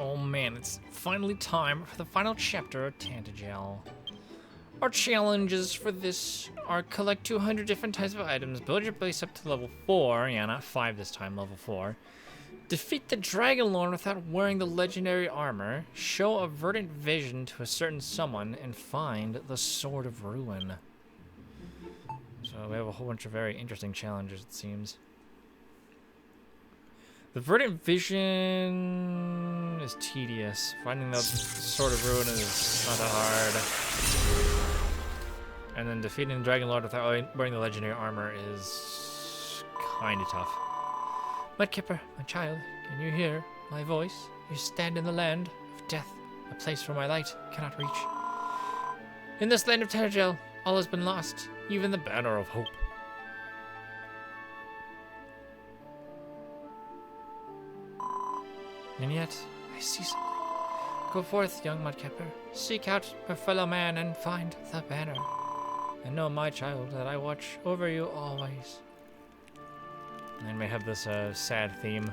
Oh man, it's finally time for the final chapter of Tantagel. Our challenges for this are collect 200 different types of items, build your base up to level 4, yeah, not 5 this time, level 4. Defeat the Dragon Lord without wearing the legendary armor, show a verdant vision to a certain someone, and find the Sword of Ruin. So we have a whole bunch of very interesting challenges, it seems. The verdant vision is tedious. Finding the Sword of Ruin is not that hard. And then defeating the Dragon Lord without wearing the legendary armor is kind of tough. Mudkipper, my child, can you hear my voice? You stand in the land of death, a place where my light cannot reach. In this land of Tantagel, all has been lost, even the banner of hope. And yet, I see something. Go forth, young Mudkipper. Seek out your fellow man and find the banner. And know, my child, that I watch over you always. And may have this sad theme.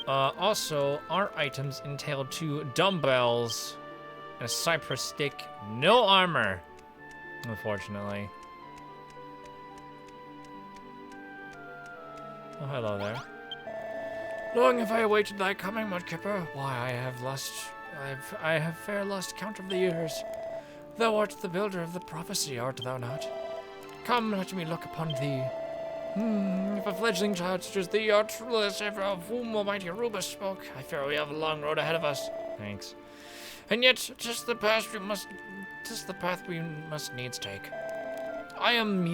Also, our items entail 2 dumbbells and a cypress stick. No armor, unfortunately. Oh, hello there. Long have I awaited thy coming, Mudkipper. Why, I have fair lost count of the years. Thou art the builder of the prophecy, art thou not? Come, let me look upon thee. If a fledgling child such as thee art trueless, ever of whom almighty Rubus spoke, I fear we have a long road ahead of us. Thanks. And yet, 'tis the path we must needs take. I am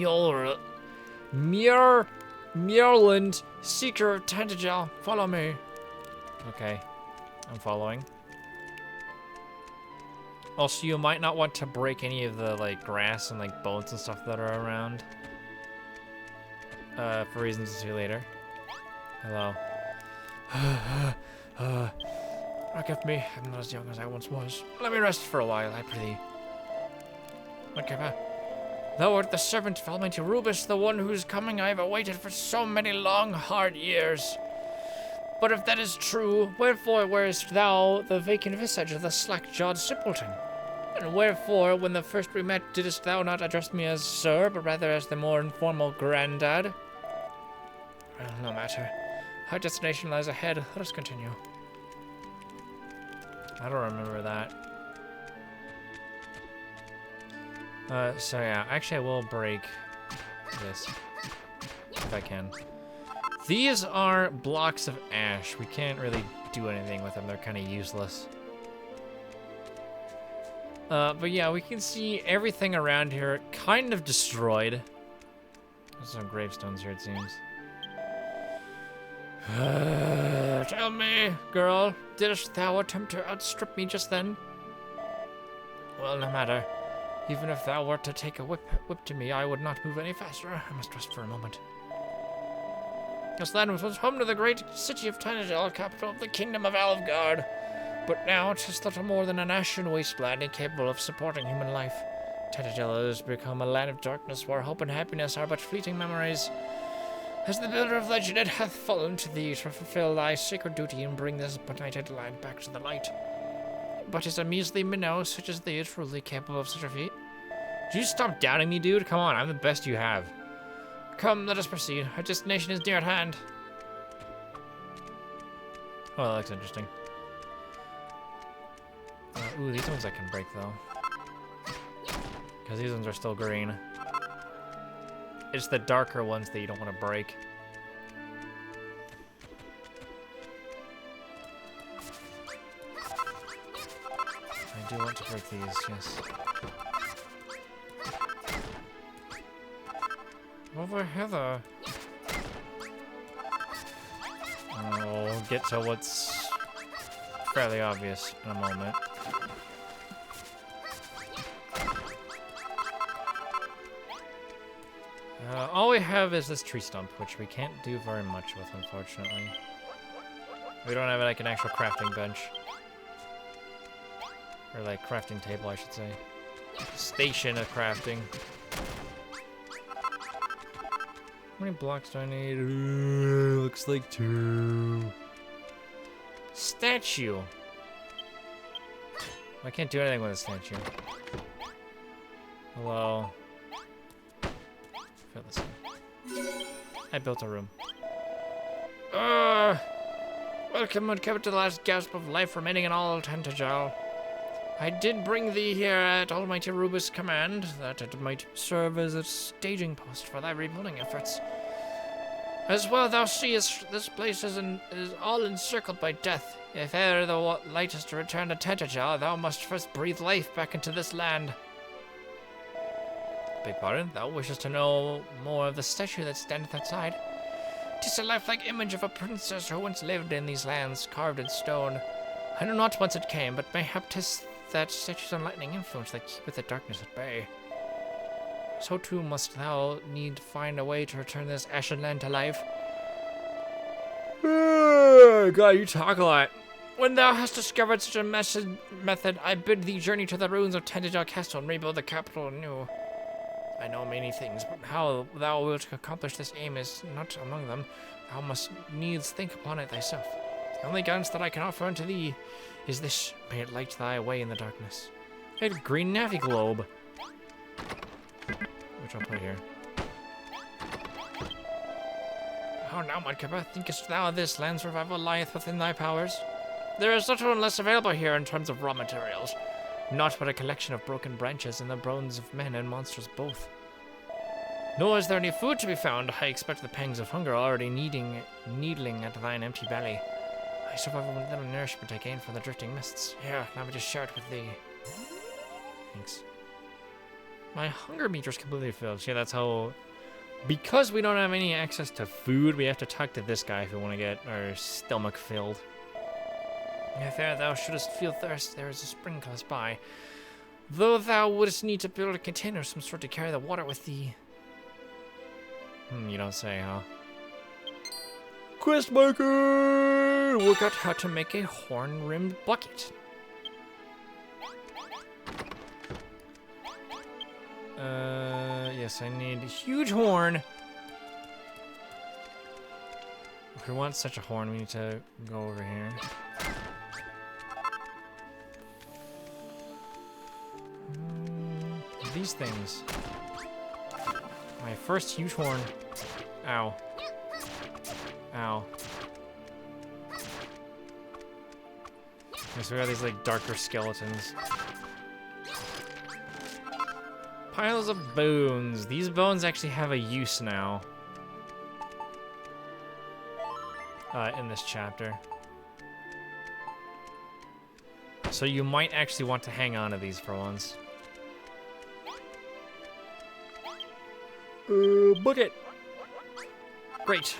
Mjorland, seeker of Tantagel. Follow me. Okay, I'm following. Also, you might not want to break any of the grass and bones and stuff that are around. For reasons to see later. Hello. Forgive me, I'm not as young as I once was. Let me rest for a while, I prithee. Mudkipper, thou art the servant of almighty Rubus, the one whose coming I have awaited for so many long, hard years. But if that is true, wherefore wearest thou the vacant visage of the slack-jawed simpleton? And wherefore, when the first we met, didst thou not address me as sir, but rather as the more informal granddad? Well, no matter. Our destination lies ahead. Let us continue. I don't remember that. So yeah, actually I will break this, if I can. These are blocks of ash. We can't really do anything with them. They're kind of useless. But yeah, we can see everything around here kind of destroyed. There's some gravestones here, it seems. Tell me, girl, didst thou attempt to outstrip me just then? Well, no matter. Even if thou wert to take a whip to me, I would not move any faster. I must rest for a moment. This land was once home to the great city of Tantagel, capital of the kingdom of Alfgard. But now 'tis little more than an ashen wasteland incapable of supporting human life. Tantagel has become a land of darkness where hope and happiness are but fleeting memories. As the builder of legend, it hath fallen to thee to fulfill thy sacred duty and bring this benighted land back to the light. But is a measly minnow such as thee truly capable of such a feat? Did you stop doubting me, dude? Come on, I'm the best you have. Come, let us proceed. Our destination is near at hand. Oh, that looks interesting. Ooh, these ones I can break, though. Because these ones are still green. It's the darker ones that you don't want to break. I do want to break these, yes. Over hither. I'll get to what's fairly obvious in a moment. All we have is this tree stump, which we can't do very much with, unfortunately. We don't have an actual crafting bench. Or crafting table, I should say. Station of crafting. many blocks do I need? Looks like 2. Statue. I can't do anything with a statue. Hello. Fill this in. I built a room. Welcome, Mudkipper, to the last gasp of life remaining in all Tantagel. I did bring thee here at Almighty Rubus' command, that it might serve as a staging post for thy rebuilding efforts. As well thou seest, this place is all encircled by death. If e'er thou lightest to return to Tantagel, thou must first breathe life back into this land. Beg pardon, thou wishest to know more of the statue that standeth outside? 'Tis a lifelike image of a princess who once lived in these lands, carved in stone. I know not whence it came, but mayhap 'tis that statue's unlightening influence that keepeth the darkness at bay. So too must thou need find a way to return this ashen land to life. God, you talk a lot. When thou hast discovered such a method, I bid thee journey to the ruins of Tantagel Castle and rebuild the capital anew. I know many things, but how thou wilt accomplish this aim is not among them. Thou must needs think upon it thyself. The only guidance that I can offer unto thee is this: may it light thy way in the darkness. A green navy globe, which I'll put here. How now, Mudkipper? Thinkest thou this land's revival lieth within thy powers? There is little unless available here in terms of raw materials. Naught but a collection of broken branches and the bones of men and monsters both. Nor is there any food to be found. I expect the pangs of hunger are already needling at thine empty belly. I survive with little nourishment I gain from the drifting mists. Here, let me just share it with thee. Thanks. My hunger meter's completely filled. Yeah, that's how... Because we don't have any access to food, we have to talk to this guy if we want to get our stomach filled. If e'er thou shouldest feel thirst, there is a spring close by. Though thou wouldst need to build a container of some sort to carry the water with thee. You don't say, huh? Quest marker! Work out how to make a horn-rimmed bucket. Yes, I need a huge horn. If we want such a horn, we need to go over here. These things. My first huge horn. Ow. Ow. Okay, so we got these like darker skeletons. Piles of bones. These bones actually have a use now. In this chapter. So you might actually want to hang on to these for once. Bucket. Great.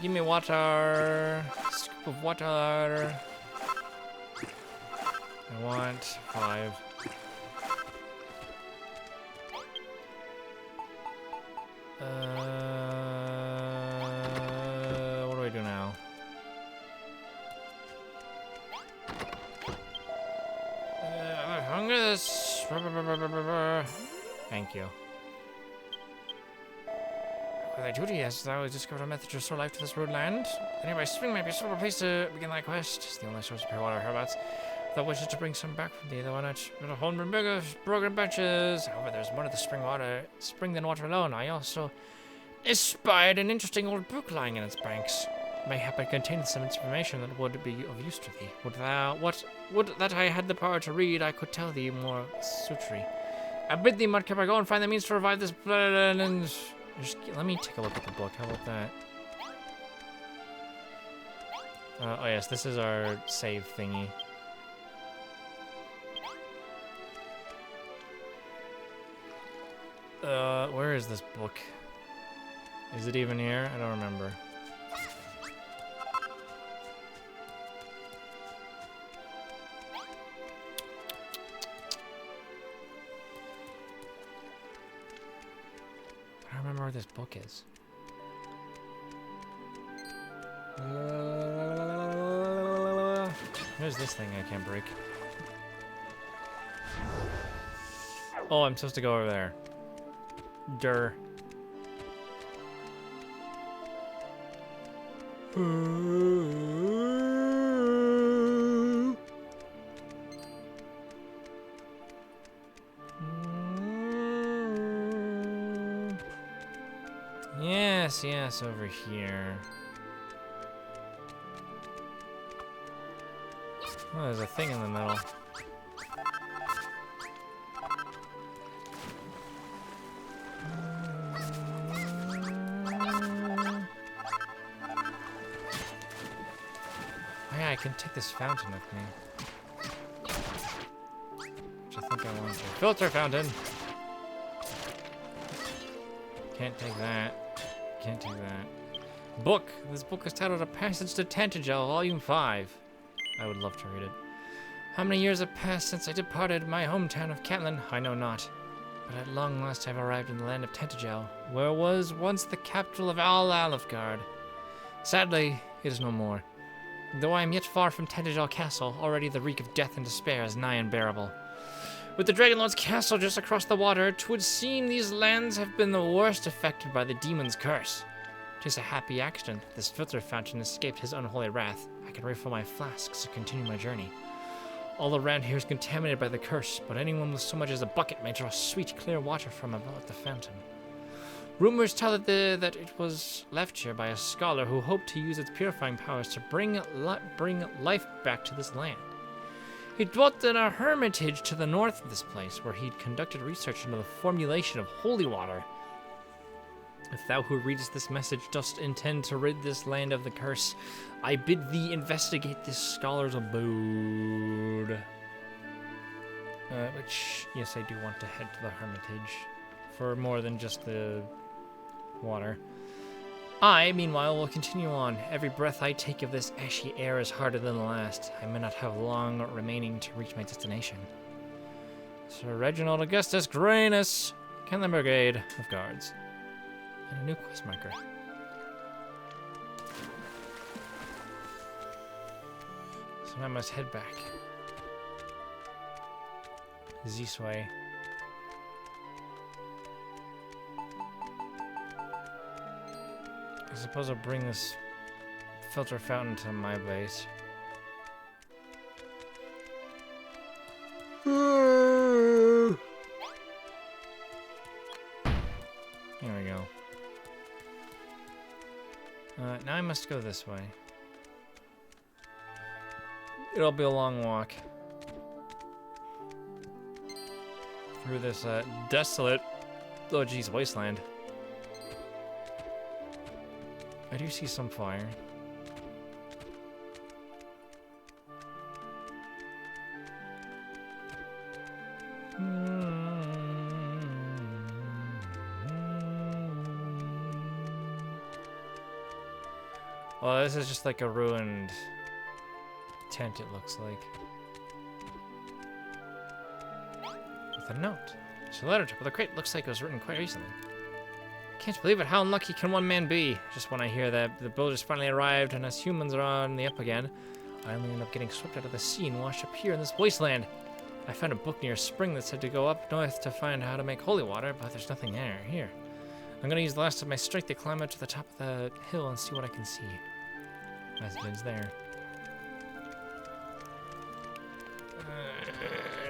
Give me water. Scoop of water. I want 5. What do I do now? Hunger this. Thank you. With thy duty, as thou hast discovered a method to restore life to this rude land, the nearby spring might be a suitable place to begin thy quest. It's the only source of pure water hereabouts. Thou wishes to bring some back from thee, though not with a whole bigger broken branches. However, there's more to the spring than water alone. I also espied an interesting old brook lying in its banks. Mayhap it contained some information that would be of use to thee. Would that I had the power to read, I could tell thee more suitably. I bid thee, Mudkipper, go and find the means to revive this blood and... let me take a look at the book. How about that? Oh yes, this is our save thingy. Where is this book? Is it even here? I don't remember. I don't remember where this book is. There's this thing I can't break. Oh, I'm supposed to go over there. Durr. Yes, yes, over here. Oh, there's a thing in the middle. Oh yeah, I can take this fountain with me. Which I think I want to. Filter fountain! Can't take that. Can't take that. Book! This book is titled A Passage to Tantagel, Volume 5. I would love to read it. How many years have passed since I departed my hometown of Catlin? I know not. But at long last I have arrived in the land of Tantagel, where was once the capital of all Alefgard. Sadly, it is no more. Though I am yet far from Tantagel Castle, already the reek of death and despair is nigh unbearable. With the Dragonlord's castle just across the water, 'twould seem these lands have been the worst affected by the demon's curse. 'Tis a happy accident that this filter fountain escaped his unholy wrath. I can refill my flasks to continue my journey. All around here is contaminated by the curse, but anyone with so much as a bucket may draw sweet, clear water from about the fountain. Rumors tell that it was left here by a scholar who hoped to use its purifying powers to bring life back to this land. He dwelt in a hermitage to the north of this place, where he'd conducted research into the formulation of holy water. If thou who readest this message dost intend to rid this land of the curse, I bid thee investigate this scholar's abode. Which, yes, I do want to head to the hermitage for more than just the water. I, meanwhile, will continue on. Every breath I take of this ashy air is harder than the last. I may not have long remaining to reach my destination. Sir Reginald Augustus Grainus, Catlin Brigade of Guards. And a new quest marker. So I must head back. This way. I suppose I'll bring this filter fountain to my base. Here we go. Now I must go this way. It'll be a long walk. Through this desolate, oh geez, wasteland. I do see some fire. Well, this is just like a ruined tent, it looks like. With a note. It's a letter top of the crate. Looks like it was written quite recently. Can't believe it. How unlucky can one man be? Just when I hear that the builders finally arrived and us humans are on the up again, I only end up getting swept out of the sea and washed up here in this wasteland. I found a book near a spring that said to go up north to find how to make holy water, but there's nothing there. Here. I'm gonna use the last of my strength to climb up to the top of the hill and see what I can see. Messages there.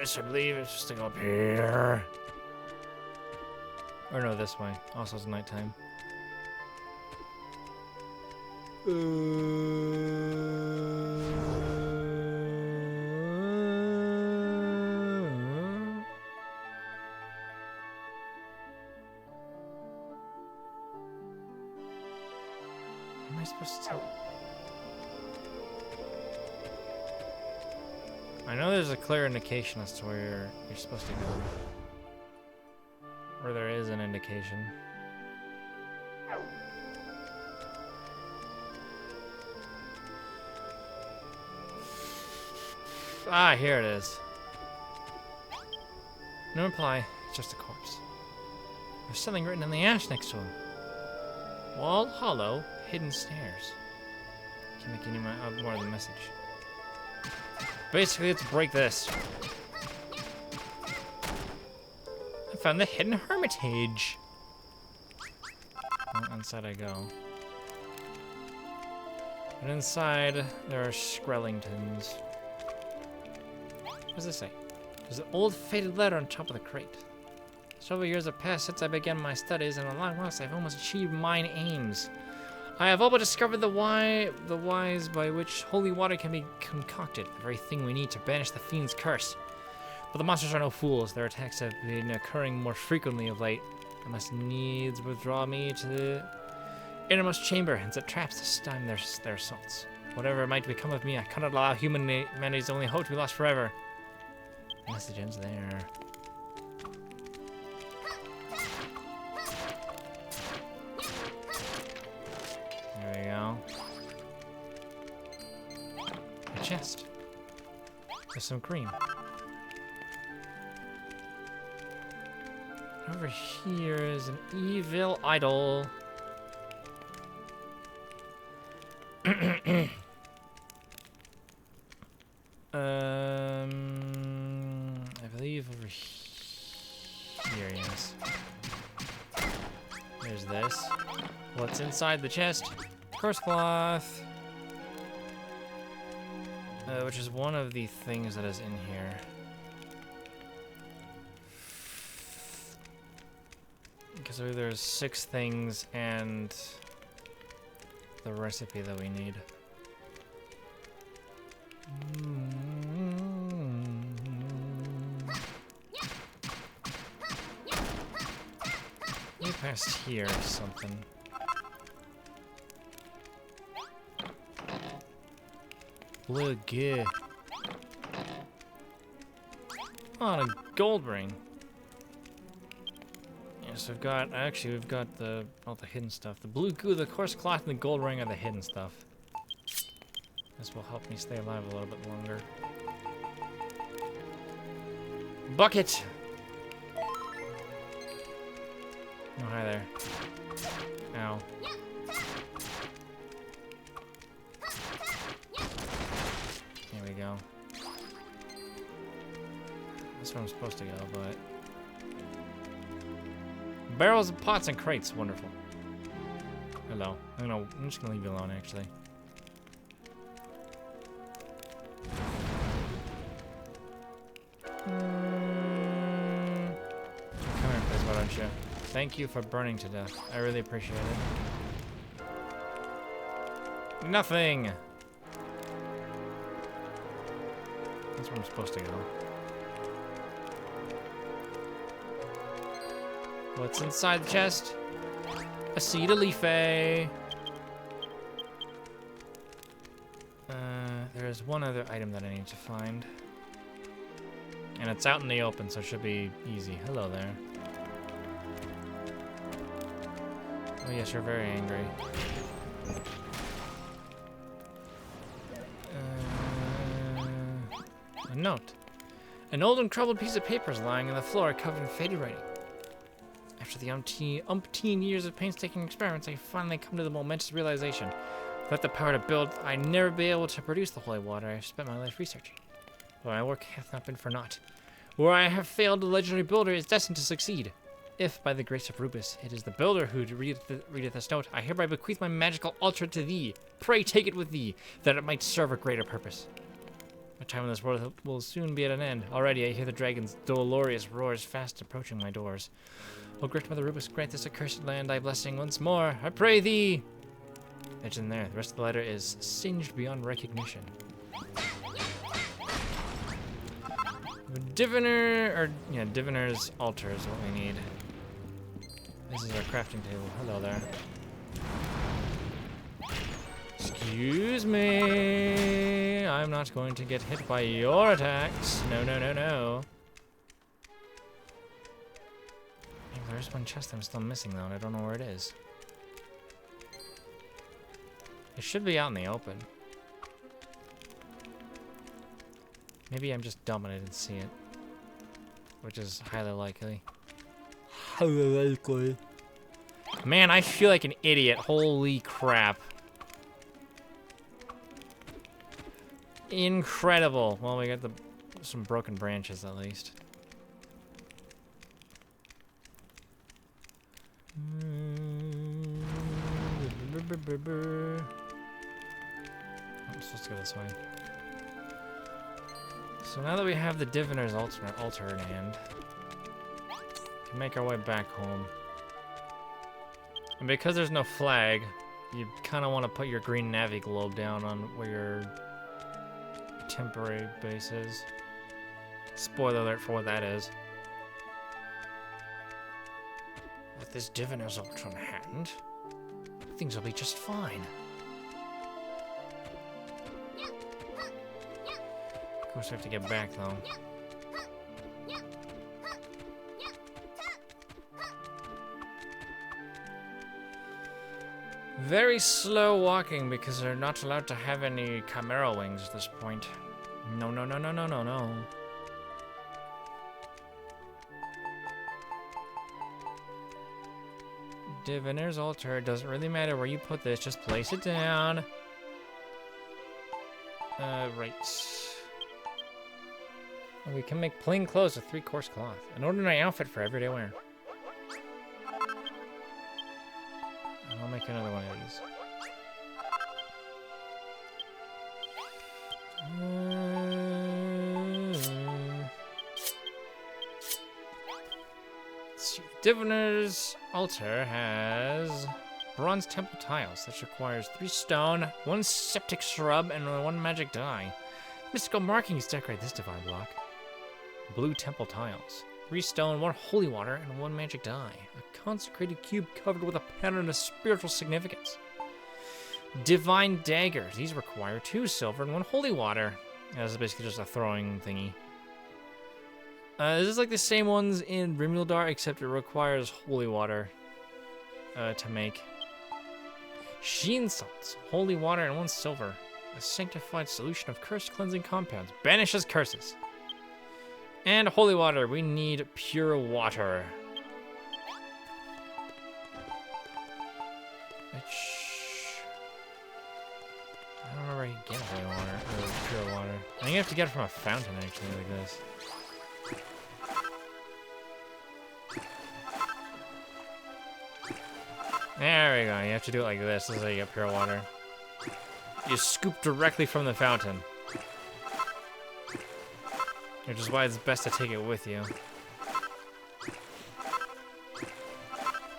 I believe it's just to go up here. Or no, this way. Also, it's nighttime. Am I supposed to... I know there's a clear indication as to where you're supposed to go. Or there is an indication. Ah, here it is. No reply, it's just a corpse. There's something written in the ash next to him. Wall hollow, hidden stairs. Can't make any more of the message. Basically, let's break this. found the hidden hermitage. Well, inside I go. And inside, there are Skrellingtons. What does it say? There's an old faded letter on top of the crate. Several years have passed since I began my studies, and at long last I've almost achieved mine aims. I have all but discovered the wise by which holy water can be concocted, the very thing we need to banish the fiend's curse. But the monsters are no fools. Their attacks have been occurring more frequently of late. I must needs withdraw me to the innermost chamber, and set traps to stem their assaults. Whatever might become of me, I cannot allow humanity's only hope to be lost forever. Message ends there. There we go. A chest. With some cream. Over here is an evil idol. I believe over here, yes. There's this. What's inside the chest? Coarse cloth. Which is one of the things that is in here. Because there's 6 things and the recipe that we need. We passed here or something. Blue gear. Oh, a gold ring. Yes, we've got all the hidden stuff. The blue goo, the coarse cloth, and the gold ring are the hidden stuff. This will help me stay alive a little bit longer. Bucket! Oh, hi there. Ow. Here we go. That's where I'm supposed to go, but... Barrels and pots and crates, wonderful. Hello. I'm just gonna leave you alone, actually. Come here, please, why don't you? Thank you for burning to death. I really appreciate it. Nothing! That's where I'm supposed to go. What's inside the chest? A seed of leaf. There's one other item that I need to find. And it's out in the open, so it should be easy. Hello there. Oh yes, you're very angry. A note. An old and crumbled piece of paper is lying on the floor, covered in faded writing. After the umpteen years of painstaking experiments, I finally come to the momentous realization. Without the power to build, I'd never be able to produce the holy water I've spent my life researching. But my work hath not been for naught. Where I have failed, the legendary builder is destined to succeed. If, by the grace of Rubus, it is the builder who readeth this note, I hereby bequeath my magical altar to thee. Pray take it with thee, that it might serve a greater purpose. My time in this world will soon be at an end. Already I hear the dragon's dolorous roars fast approaching my doors. O great Mother Rubus, grant this accursed land thy blessing once more, I pray thee! It's in there. The rest of the letter is singed beyond recognition. Diviner's altar is what we need. This is our crafting table. Hello there. Excuse me. I'm not going to get hit by your attacks. No, no, no, no. There's one chest I'm still missing though, and I don't know where it is. It should be out in the open. Maybe I'm just dumb and I didn't see it. Which is highly likely. Highly likely. Man, I feel like an idiot. Holy crap. Incredible. Well, we got some broken branches at least. I'm supposed to go this way. So now that we have the Diviner's altar in hand, we can make our way back home. And because there's no flag, you kind of want to put your green Navi globe down on where your temporary base is. Spoiler alert for what that is. With this Diviner's altar in hand, things will be just fine. Of course, I have to get back though. Very slow walking because they're not allowed to have any Chimera wings at this point. No, no, no, no, no, no, no. Diviner's altar. It doesn't really matter where you put this. Just place it down. Right. We can make plain clothes with 3-course cloth. An ordinary outfit for everyday wear. And I'll make another one of these. Let's see. Diviner's altar has bronze temple tiles. This requires 3 stone, 1 septic shrub, and 1 magic dye. Mystical markings decorate this divine block. Blue temple tiles. 3 stone, 1 holy water, and 1 magic dye. A consecrated cube covered with a pattern of spiritual significance. Divine daggers. These require 2 silver and 1 holy water. This is basically just a throwing thingy. This is like the same ones in Rimildar, except it requires holy water to make. Sheen salts. Holy water and 1 silver. A sanctified solution of curse cleansing compounds. Banishes curses. And holy water. We need pure water. Which... I don't know where you can get holy water, or pure water. I think you have to get it from a fountain, actually, like this. There we go. You have to do it like this. This is how you get pure water. You scoop directly from the fountain. Which is why it's best to take it with you.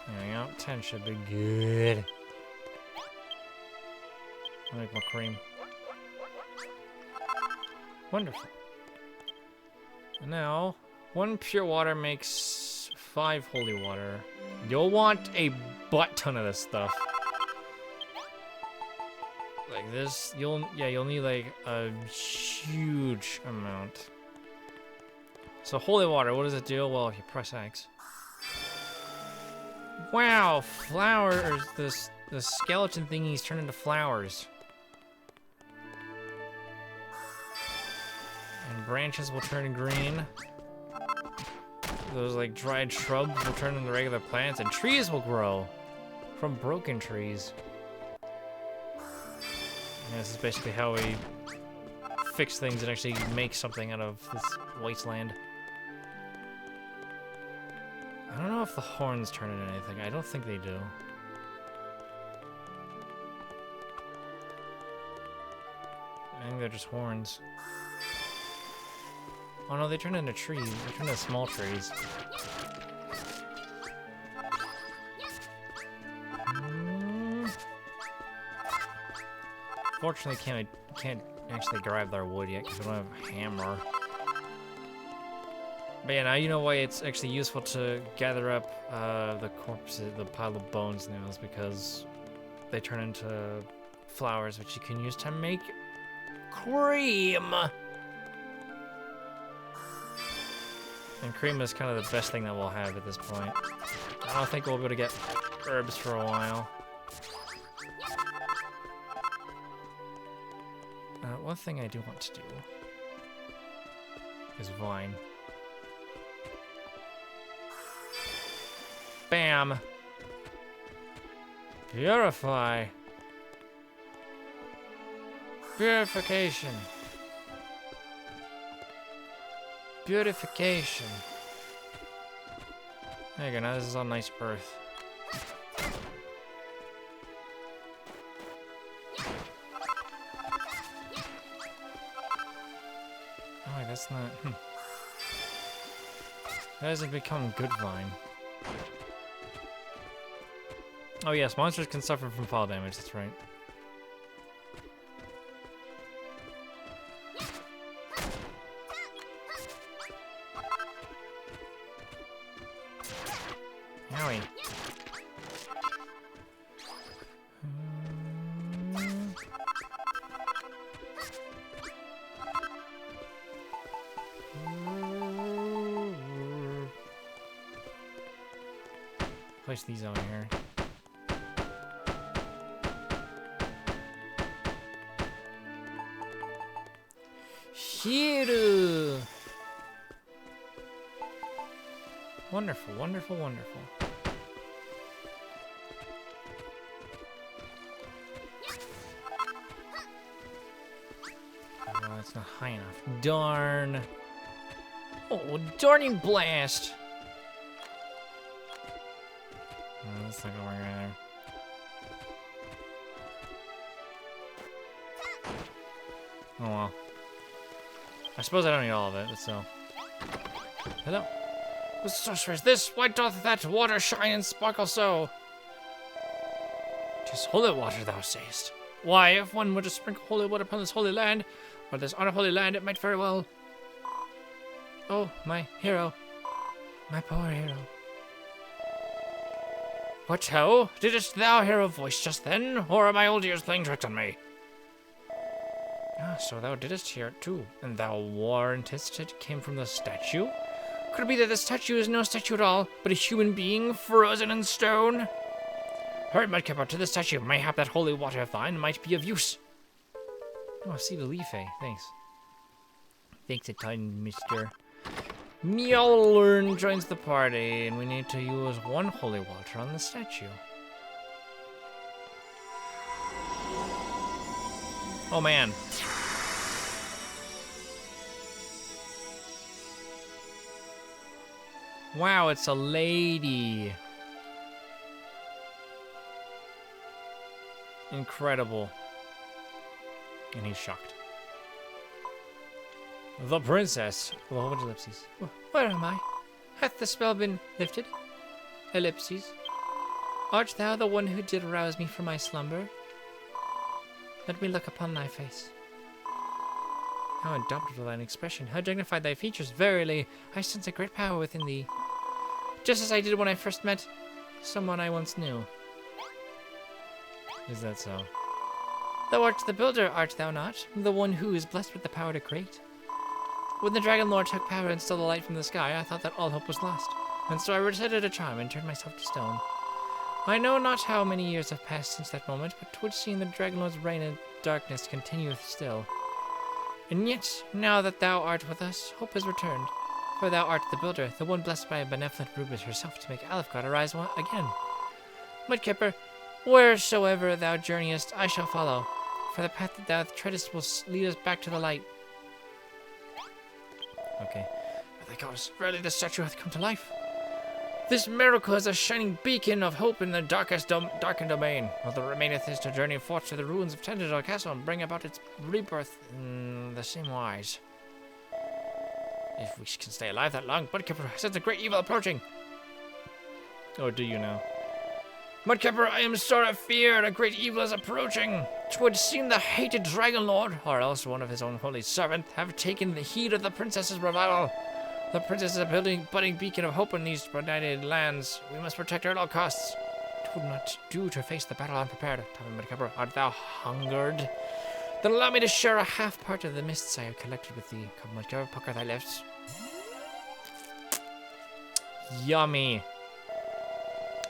There we go. 10 should be good. I'll make more cream. Wonderful. And now, 1 pure water makes 5 holy water. You'll want a butt ton of this stuff. Like this, you'll need like a huge amount. So holy water, what does it do? Well, if you press X. Wow, flowers, the skeleton thingies turn into flowers. And branches will turn green. Those like dried shrubs will turn into regular plants, and trees will grow from broken trees. And this is basically how we fix things and actually make something out of this wasteland. I don't know if the horns turn into anything. I don't think they do. I think they're just horns. Oh no, they turn into trees. They turn into small trees. Fortunately, can't actually grab their wood yet because we don't have a hammer. But yeah, now you know why it's actually useful to gather up the corpses, the pile of bones now, is because they turn into flowers, which you can use to make cream. And cream is kind of the best thing that we'll have at this point. I don't think we'll be able to get herbs for a while. One thing I do want to do is vine. Bam! Purify! Purification! Purification! There you go, now this is all nice earth. that's not... That hasn't become good vine. Oh yes, monsters can suffer from fall damage, that's right. Owie. Place these over here. Hiru! Wonderful, wonderful, wonderful. Oh, that's not high enough. Darn. Oh, darning blast! Oh, that's not gonna work either. Oh well. I suppose I don't need all of it, but still. Hello. What sorcery is this? Why doth that water shine and sparkle so? 'Tis holy water, thou sayest. Why, if one were to sprinkle holy water upon this holy land, or this unholy land, it might very well. Oh, my hero. My poor hero. What ho? Didst thou hear a voice just then, or are my old ears playing tricks on me? Ah, so thou didst hear it too, and thou warrantest it came from the statue? Could it be that the statue is no statue at all, but a human being frozen in stone? Hurry, Mudkipper, to the statue. Mayhap that holy water of thine might be of use. Oh, see the leaf, eh? Thanks. Thanks a ton, mister. Mjolnir joins the party, and we need to use one holy water on the statue. Oh, man. Wow, it's a lady. Incredible. And he's shocked. The princess. With a whole bunch of ellipses. Where am I? Hath the spell been lifted? Ellipses. Art thou the one who did rouse me from my slumber? Let me look upon thy face. How indomitable thine expression, how dignified thy features. Verily, I sense a great power within thee. Just as I did when I first met someone I once knew. Is that so? Thou art the builder, art thou not? The one who is blessed with the power to create. When the Dragon Lord took power and stole the light from the sky, I thought that all hope was lost. And so I recited a charm and turned myself to stone. I know not how many years have passed since that moment, but 'twould seem the Dragon Lord's reign in darkness continueth still. And yet, now that thou art with us, hope has returned. For thou art the builder, the one blessed by a benevolent Rubus herself to make Alefgard arise again. Mudkipper, wheresoever thou journeyest, I shall follow. For the path that thou treadest will lead us back to the light. Okay. Thank gods, verily the statue hath come to life. This miracle is a shining beacon of hope in the darkened domain. What there remaineth is to journey forth to the ruins of Tintagel Castle and bring about its rebirth in the same wise. If we can stay alive that long, Mudkipper sense a great evil approaching. Or do you know? Mudkipper, I am sore afeard a great evil is approaching. 'Twould seem the hated Dragon Lord, or else one of his own holy servant, have taken the heed of the princess's revival. The princess is a budding beacon of hope in these benighted lands. We must protect her at all costs. 'Twould not do to face the battle unprepared. Tell me, Mudkipper, art thou hungered? Then allow me to share a half part of the mists I have collected with thee. Come, Mudkipper, pucker thy lips. Yummy.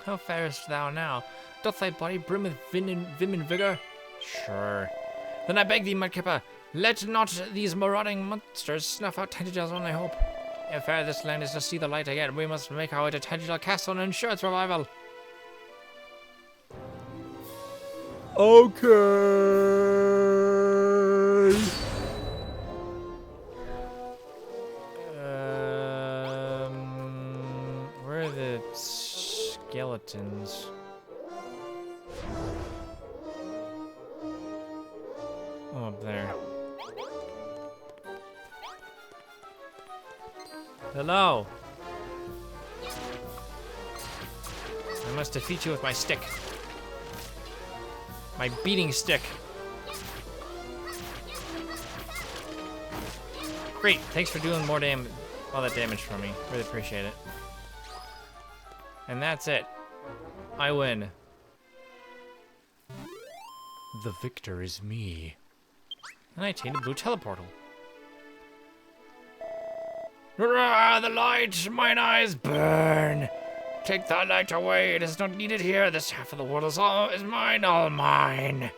How farest thou now? Doth thy body brim with vim and vigor? Sure. Then I beg thee, Mudkipper, let not these marauding monsters snuff out Tintagel's only hope. If e'er this land is to see the light again, we must make our way to Tintagel Castle and ensure its revival. Okay. Where are the skeletons? Oh, up there. Hello. I must defeat you with my stick. My beating stick. Great, thanks for doing all that damage for me. Really appreciate it. And that's it. I win. The victor is me. And I attained a blue teleportal. Hurrah, the light! Mine eyes burn! Take that light away, it is not needed here. This half of the world is mine, all mine.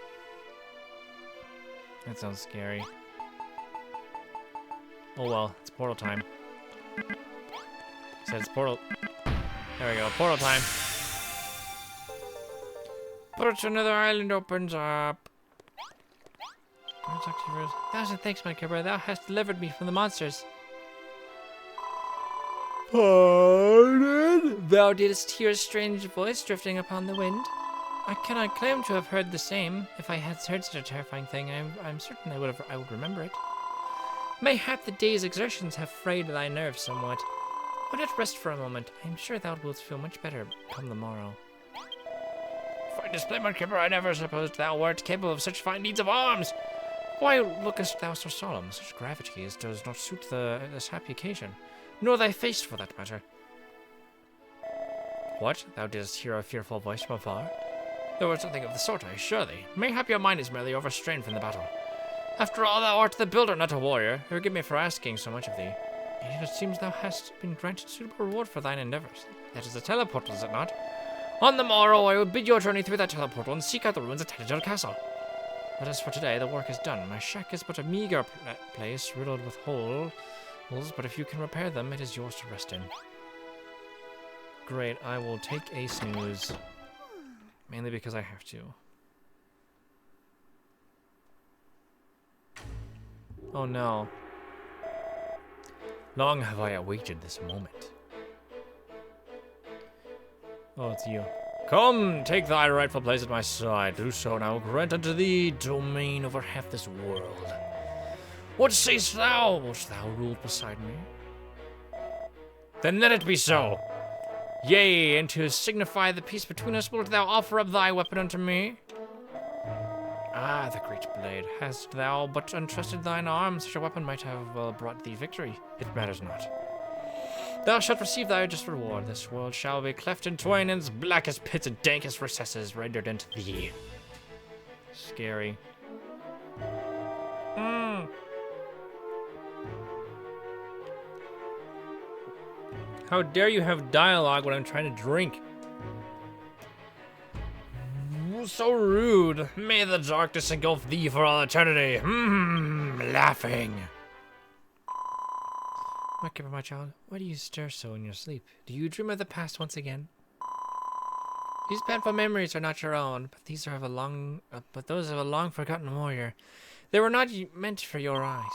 That sounds scary. Oh well, it's portal time. Said it's portal. There we go, portal time. But another island opens up. I'll talk to you first. 1,000 thanks, Mudkipper. Thou hast delivered me from the monsters. Pardon? Thou didst hear a strange voice drifting upon the wind. I cannot claim to have heard the same. If I had heard such a terrifying thing, I'm certain I would remember it. Mayhap the day's exertions have frayed thy nerves somewhat. But let rest for a moment. I am sure thou wilt feel much better come the morrow. Fine display, Mudkipper. I never supposed thou wert capable of such fine deeds of arms. Why lookest thou so solemn? Such gravity as does not suit this happy occasion. Nor thy face, for that matter. What? Thou didst hear a fearful voice from afar? There was nothing of the sort, I assure thee. Mayhap your mind is merely overstrained from the battle. After all, thou art the builder, not a warrior. Forgive me for asking so much of thee. Yet it seems thou hast been granted suitable reward for thine endeavors. That is a teleportal, is it not? On the morrow, I will bid your journey through that teleportal and seek out the ruins of Tentagel Castle. But as for today, the work is done. My shack is but a meager place, riddled with holes, but if you can repair them, it is yours to rest in. Great, I will take a snooze. Mainly because I have to. Oh no. Long have I awaited this moment. Oh, it's you. Come, take thy rightful place at my side. Do so, and I will grant unto thee domain over half this world. What sayest thou? Wilt thou rule beside me? Then let it be so. Yea, and to signify the peace between us, wilt thou offer up thy weapon unto me? Ah, the great blade. Hast thou but untrusted thine arm, such a weapon might have brought thee victory. It matters not. Thou shalt receive thy just reward. This world shall be cleft in twain, and its blackest pits and dankest recesses rendered into thee. Scary. How dare you have dialogue when I'm trying to drink? So rude. May the darkness engulf thee for all eternity. Laughing. Mudkipper, my child, why do you stir so in your sleep? Do you dream of the past once again? These painful memories are not your own, but these are of those of a long-forgotten warrior. They were not meant for your eyes.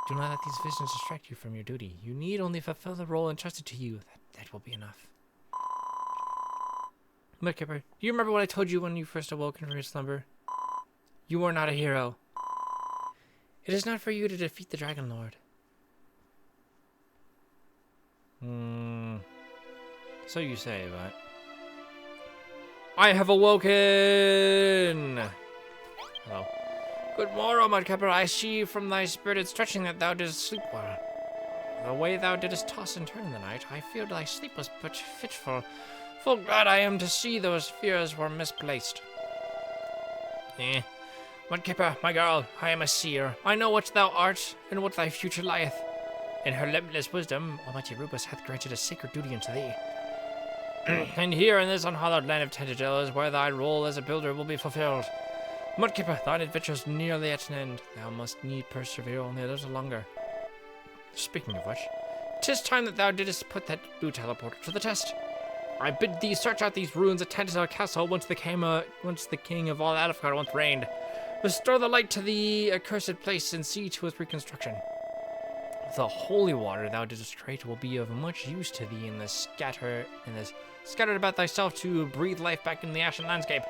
Do not let these visions distract you from your duty. You need only fulfill the role entrusted to you. That will be enough. Mudkipper, do you remember what I told you when you first awoken from your slumber? You are not a hero. It is not for you to defeat the Dragon Lord. So you say, but... I have awoken! Hello. Good morrow, Mudkipper. I see from thy spirited stretching that thou didst sleep well. The way thou didst toss and turn in the night, I feared thy sleep was but fitful. Full glad I am to see those fears were misplaced. Mudkipper, my girl, I am a seer. I know what thou art, and what thy future lieth. In her limitless wisdom, Almighty Rubus hath granted a sacred duty unto thee. And here in this unhallowed land of Tentagel is where thy role as a builder will be fulfilled. Mudkipper, thine adventure's nearly at an end. Thou must need persevere only a little longer. Speaking of which, 'tis time that thou didst put that blue teleporter to the test. I bid thee search out these ruins of Tentagel Castle once the king of all Alefgard once reigned. Restore the light to the accursed place and see to its reconstruction. The holy water thou didst create will be of much use to thee in this scattered about thyself to breathe life back in the ashen landscape.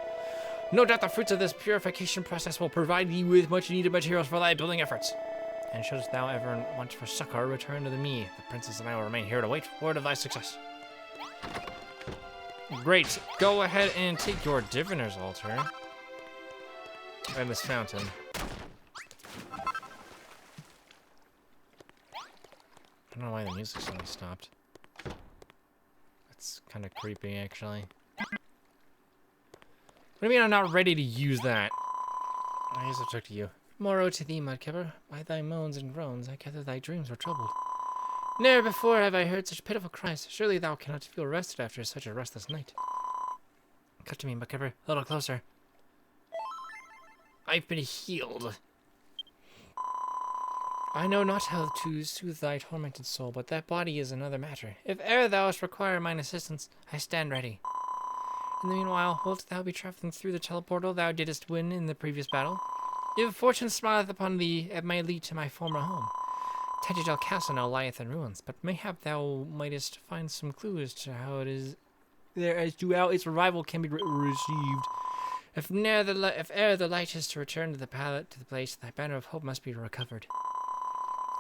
No doubt the fruits of this purification process will provide thee with much needed materials for thy building efforts. And shouldst thou ever want for succor, return to me. The princess and I will remain here to wait for word of thy success. Great. Go ahead and take your diviner's altar. And this fountain. I don't know why the music suddenly stopped. That's kind of creepy, actually. What do you mean I'm not ready to use that? I guess I'll talk to you. Morrow to thee, Mudkipper. By thy moans and groans, I gather thy dreams were troubled. Ne'er before have I heard such pitiful cries. Surely thou cannot feel rested after such a restless night. Cut to me, Mudkipper. A little closer. I've been healed. I know not how to soothe thy tormented soul, but that body is another matter. If e'er thou dost require mine assistance, I stand ready. In the meanwhile, wilt thou be traveling through the teleportal thou didst win in the previous battle? If fortune smileth upon thee, it may lead to my former home. Tintagel Castle now lieth in ruins, but mayhap thou mightest find some clue as to how it is there as to how its revival can be received. If e'er the light is to return to the place, thy banner of hope must be recovered.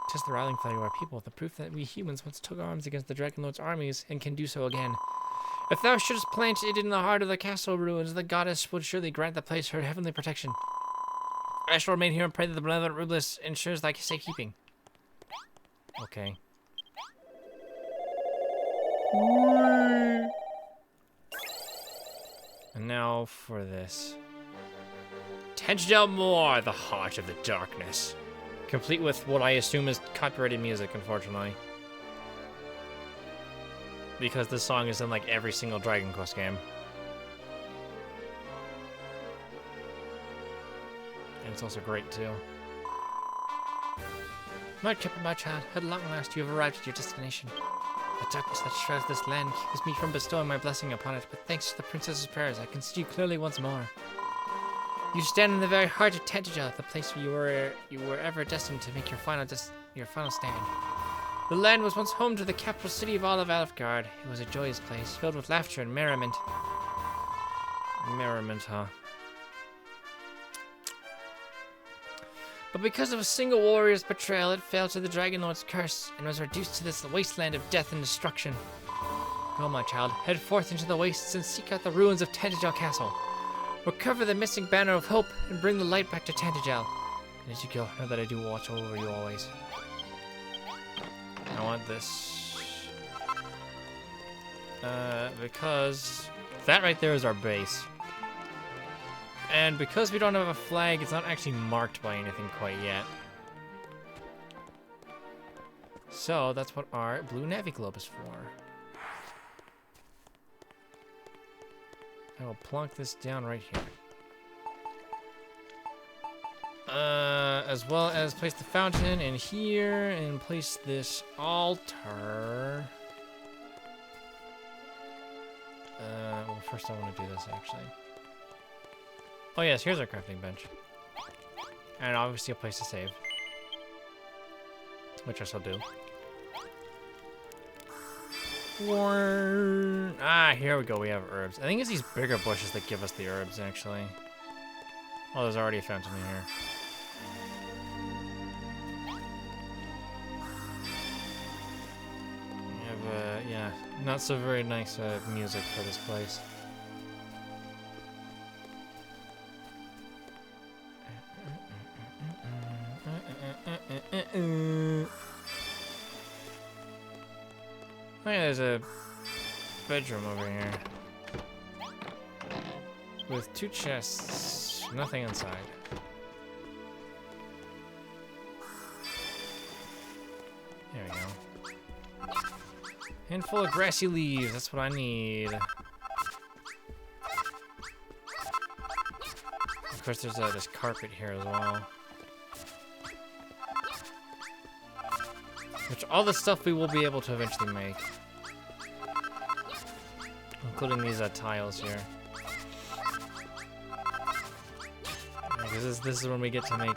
'Tis the rallying cry of our people, the proof that we humans once took arms against the Dragon Lord's armies and can do so again. If thou shouldst plant it in the heart of the castle ruins, the goddess would surely grant the place her heavenly protection. I shall remain here and pray that the benevolent Rublis ensures thy safekeeping. Okay. And now for this. Tintagel Moor, the heart of the darkness. Complete with what I assume is copyrighted music, unfortunately. Because this song is in like every single Dragon Quest game. And it's also great too. Mudkipper, my child, at long last you have arrived at your destination. The darkness that shrouds this land keeps me from bestowing my blessing upon it, but thanks to the princess's prayers, I can see you clearly once more. You stand in the very heart of Tintagel, the place where you were ever destined to make your final stand. The land was once home to the capital city of all of Alfgard. It was a joyous place, filled with laughter and merriment. Merriment, huh? But because of a single warrior's betrayal, it fell to the Dragon Lord's curse, and was reduced to this wasteland of death and destruction. Go, my child, head forth into the wastes and seek out the ruins of Tintagel Castle. Recover the missing banner of hope, and bring the light back to Tintagel. And as you go, know that I do watch over you always. I want this. Because that right there is our base. And because we don't have a flag, it's not actually marked by anything quite yet. So that's what our blue navy globe is for. I will plonk this down right here. As well as place the fountain in here and place this altar. Well, first I want to do this actually. Oh yes, here's our crafting bench. And obviously a place to save. Which I shall do. Ah, here we go, we have herbs. I think it's these bigger bushes that give us the herbs, actually. Oh, there's already a fountain in here. We have, yeah, not so very nice music for this place. Oh yeah, there's a bedroom over here. With 2 chests, nothing inside. There we go. Handful of grassy leaves, that's what I need. Of course, there's this carpet here as well. Which all the stuff we will be able to eventually make. Including these tiles here. Because this is when we get to make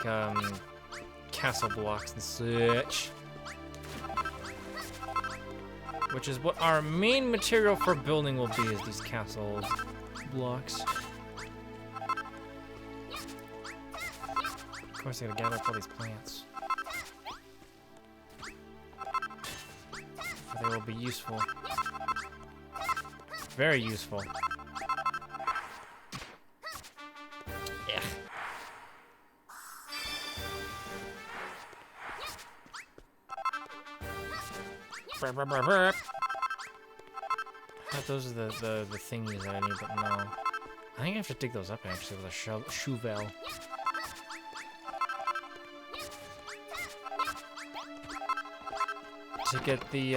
castle blocks and such. Which is what our main material for building will be, is these castle blocks. Of course, I gotta gather up all these plants. will be useful. Very useful. Yeah. Burp, burp, burp, burp. I thought those are the thingies that I need, but no. I think I have to dig those up actually with a shovel. To get the,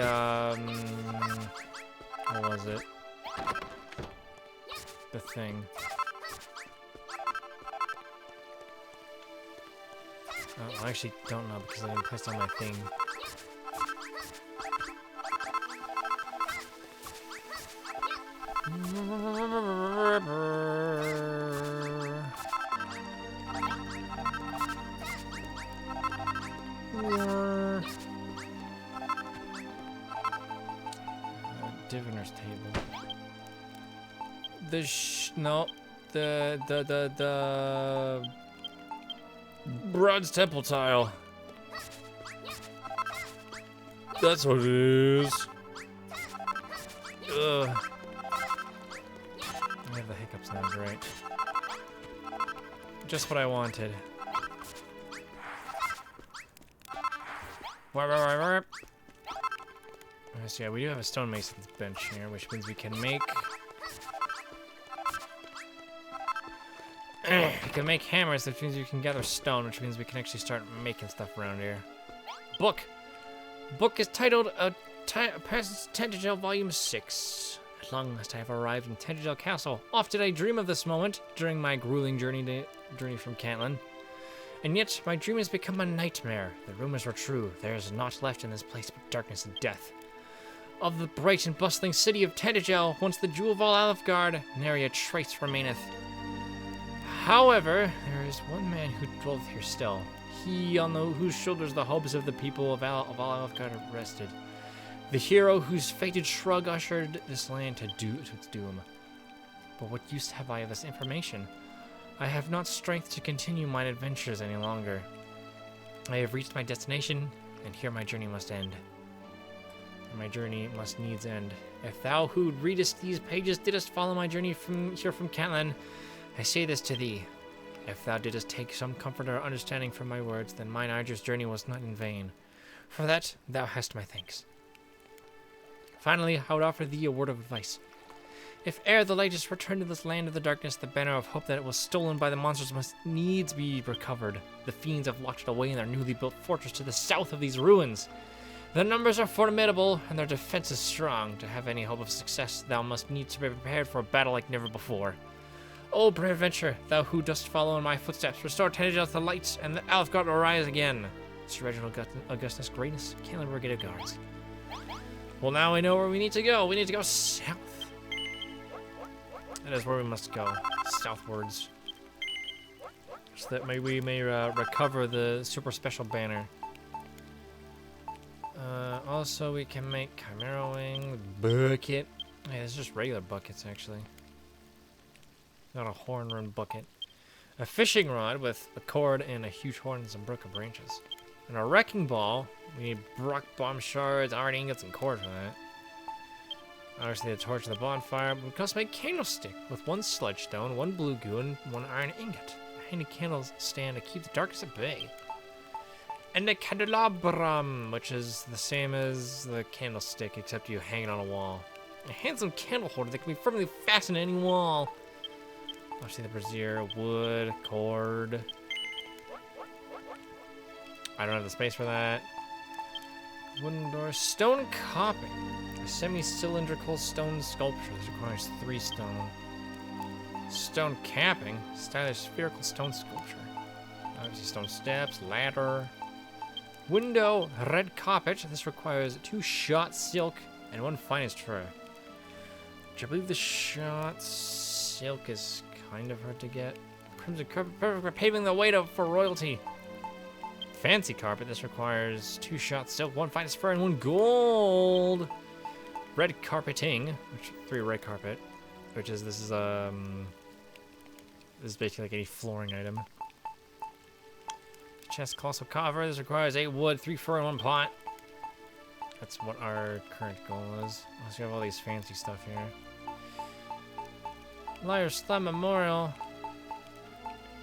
what was it? The thing. Oh, I actually don't know because I didn't place it on my thing. Diviner's table. The Bronze Temple tile. That's what it is. Ugh. I have the hiccups now, great. Just what I wanted. So yeah, we do have a stonemason's bench here, which means we can make... we can make hammers, which means we can gather stone, which means we can actually start making stuff around here. Book! Book is titled Tantagel Volume 6. At long last I have arrived in Tantagel Castle. Often did I dream of this moment during my grueling journey from Cantlin. And yet, my dream has become a nightmare. The rumors were true. There is naught left in this place but darkness and death. Of the bright and bustling city of Tantagel, once the jewel of all Alfgard, nary a trace remaineth. However, there is one man who dwelleth here still. He on whose shoulders the hopes of the people of all Alfgard rested. The hero whose fated shrug ushered this land to its doom. But what use have I of this information? I have not strength to continue my adventures any longer. I have reached my destination, and here my journey must end. My journey must needs end. If thou who readest these pages didst follow my journey from Cantlin, I say this to thee. If thou didst take some comfort or understanding from my words, then mine arduous journey was not in vain. For that thou hast my thanks. Finally, I would offer thee a word of advice. If ere the light is returned to this land of the darkness, the banner of hope that it was stolen by the monsters must needs be recovered. The fiends have locked it away in their newly built fortress to the south of these ruins. Their numbers are formidable, and their defense is strong. To have any hope of success, thou must need to be prepared for a battle like never before. O brave adventurer, thou who dost follow in my footsteps, restore Tantagel to the light, and the Alfgard will rise again. Sir Reginald Augustus Greatness, Cantlin Brigade of Guards. Well, now we know where we need to go. We need to go south. That is where we must go, southwards. So that we may recover the super special banner. Also, we can make Chimera Wing, bucket. Hey, this is just regular buckets, actually. Not a horn run bucket. A fishing rod with a cord and a huge horn and some broken branches. And a wrecking ball. We need rock bomb shards, iron ingots, and cord for that. Obviously, the torch of the bonfire. We can also make candlestick with one sludge stone, one blue goo, and one iron ingot. A handy candle stand to keep the darkness at bay. And a candelabrum, which is the same as the candlestick, except you hang it on a wall. A handsome candle holder that can be firmly fastened to any wall. Obviously, the brazier, wood, cord. I don't have the space for that. Wooden door, stone coping. A semi-cylindrical stone sculpture. This requires 3 stone. Stone capping, stylish spherical stone sculpture. Obviously, stone steps, ladder. Window, red carpet. This requires 2 shot silk and 1 finest fur. Which I believe the shot silk is kind of hard to get. Crimson carpet, perfect for paving the way for royalty. Fancy carpet. This requires 2 shot silk, 1 finest fur, and 1 gold. Red carpeting, which 3 red carpet, which is this is basically like any flooring item. Chest colossal cover. This requires 8 wood, 3 fur, and 1 pot. That's what our current goal is. Unless we have all these fancy stuff here. Liar's Slab Memorial.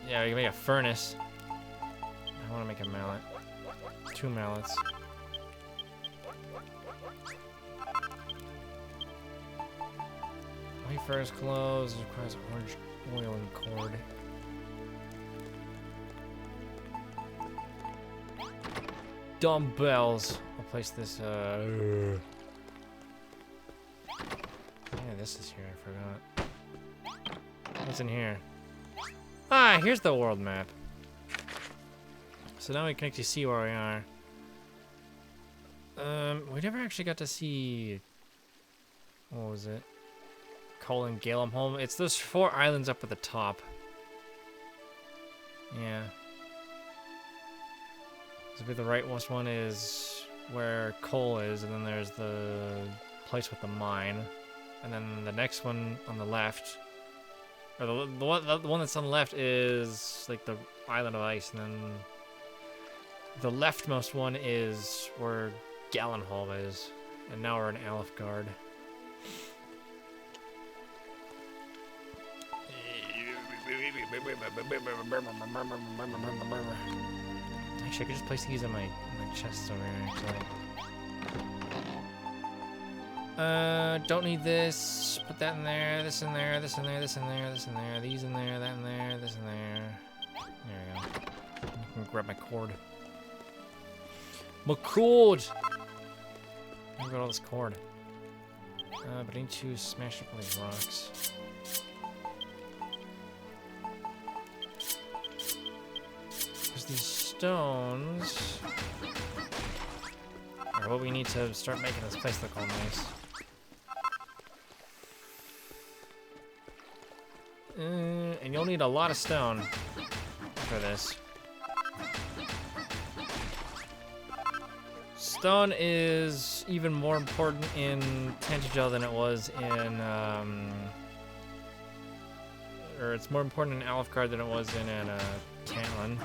Yeah, we can make a furnace. I want to make a mallet. 2 mallets. White furnace clothes requires orange oil and cord. Dumbbells. I'll place this. Yeah, this is here. I forgot. What's in here? Ah, here's the world map. So now we can actually see where we are. We never actually got to see. What was it? Colin Galem home. It's those 4 islands up at the top. Yeah. So the rightmost one is where coal is, and then there's the place with the mine, and then the next one on the left, or the one that's on the left is like the island of ice, and then the leftmost one is where Galenholm is, and now we're in Alefgard. Actually, I could just place these in my chests over here, actually. Don't need this. Put that in there, this in there, this in there, this in there, this in there, these in there, that in there, this in there. There we go. I can grab my cord. My cord! I've got all this cord. But I need to smash up all these rocks. There's these stones are what we need to start making this place look all nice. And you'll need a lot of stone for this. Stone is even more important in Tantagel than it was in, or it's more important in Alefgard than it was in Cantlin.